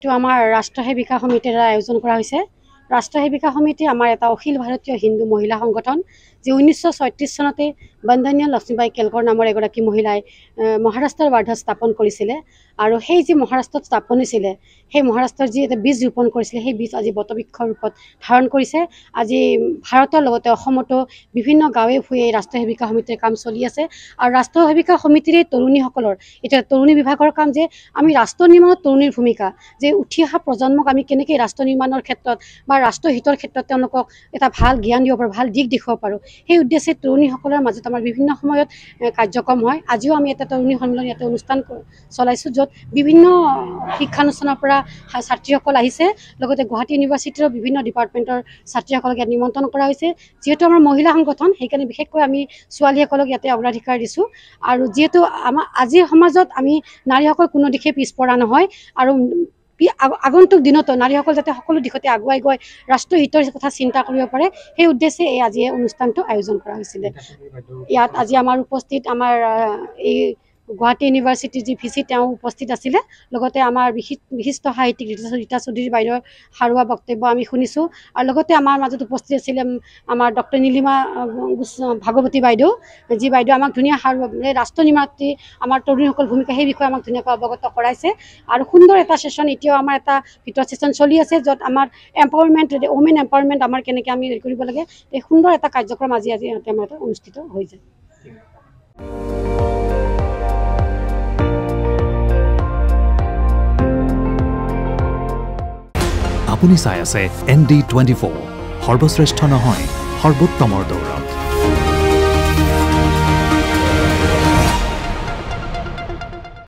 তো আমাৰ ৰাষ্ট্ৰ সেৱিকা সমিতিৰ আয়োজন কৰা হৈছে। ৰাষ্ট্ৰ সেৱিকা সমিতি আমাৰ এটা অখিল ভাৰতীয় হিন্দু মহিলা সংগঠন, যি 1936 চনতে বন্দনীয় লক্ষ্মীবাই কেলকৰ নামৰ এগৰাকী মহিলাই মহাৰাষ্ট্ৰৰ ৱাৰ্ধাত স্থাপন কৰিছিলে। আৰু সেই যি মহাৰাষ্ট্ৰত স্থাপন হৈছিলে, সেই মহাৰাষ্ট্ৰৰ যি এটা বীজ ৰোপণ কৰিছিলে, সেই বীজ আজি বটবৃক্ষ ৰূপত ধাৰণ কৰিছে। আজি ভাৰতৰ লগতে অসমতো বিভিন্ন গাঁৱে ভূঞে ৰাষ্ট্ৰ সেৱিকা সমিতিৰ কাম চলি আছে। আৰু ৰাষ্ট্ৰ সেৱিকা সমিতিৰে তৰুণীসকলৰ এতিয়া তৰুণী বিভাগৰ কাম যে আমি ৰাষ্ট্ৰ নিৰ্মাণত তৰুণীৰ ভূমিকা, যে উঠি অহা প্ৰজন্মক আমি কেনেকৈ ৰাষ্ট্ৰ নিৰ্মাণৰ ক্ষেত্ৰত বা ৰাষ্ট্ৰহিতৰ ক্ষেত্ৰত তেওঁলোকক এটা ভাল জ্ঞান দিব পাৰোঁ, ভাল দিশ দেখুৱাব পাৰোঁ, সেই উদ্দেশ্যে তৰুণীসকলৰ মাজত আমাৰ বিভিন্ন সময়ত কাৰ্যক্ৰম হয়। আজিও আমি এটা তৰুণী সন্মিলন ইয়াতে অনুষ্ঠান চলাইছোঁ, য'ত বিভিন্ন শিক্ষানুষ্ঠানৰ পৰা ছাত্ৰীসকল আহিছে, লগতে গুৱাহাটী ইউনিভাৰ্চিটিৰ বিভিন্ন ডিপাৰ্টমেণ্টৰ ছাত্ৰীসকলক ইয়াত নিমন্ত্ৰণ কৰা হৈছে। যিহেতু আমাৰ মহিলা সংগঠন, সেইকাৰণে বিশেষকৈ আমি ছোৱালীসকলক ইয়াতে অগ্ৰাধিকাৰ দিছোঁ। আৰু যিহেতু আমাৰ আজিৰ সমাজত আমি নাৰীসকল কোনো দিশে পিছপৰা নহয়, আৰু আগন্তুক দিনতো নাৰীসকল যাতে সকলো দিশতে আগুৱাই গৈ ৰাষ্ট্ৰহিতৰ কথা চিন্তা কৰিব পাৰে, সেই উদ্দেশ্যে আজি এই অনুষ্ঠানটো আয়োজন কৰা হৈছিলে। ইয়াত আজি আমাৰ উপস্থিত আমাৰ এই গুৱাহাটী ইউনিভাৰ্চিটিৰ যি ভিচি তেওঁ উপস্থিত আছিলে, লগতে আমাৰ বিশিষ্ট সাহিত্যিক ৰীতা চৌধুৰী বাইদেউৰ সাৰুৱা বক্তব্য আমি শুনিছোঁ। আৰু লগতে আমাৰ মাজত উপস্থিত আছিলে আমাৰ ডক্টৰ নীলিমা ভাগৱতী বাইদেউ, যি বাইদেউ আমাক ধুনীয়া ৰাষ্ট্ৰ নিৰ্মাত্ৰী আমাৰ তৰুণীসকল ভূমিকা সেই বিষয়ে আমাক ধুনীয়াকৈ অৱগত কৰাইছে। আৰু সুন্দৰ এটা ছেশ্যন এতিয়াও আমাৰ এটা ভিতৰত ছেশ্যন চলি আছে, য'ত আমাৰ এম্পাৱাৰমেণ্ট, ওমেন এম্পাৱাৰমেণ্ট আমাৰ কেনেকৈ আমি হেৰি কৰিব লাগে, এই সুন্দৰ এটা কাৰ্যক্ৰম আজি আমাৰ অনুষ্ঠিত হৈ যায়। আপুনি চাই আছে ND24, সৰ্বশ্ৰেষ্ঠ নহয় সৰ্বোত্তমৰ দৌৰ।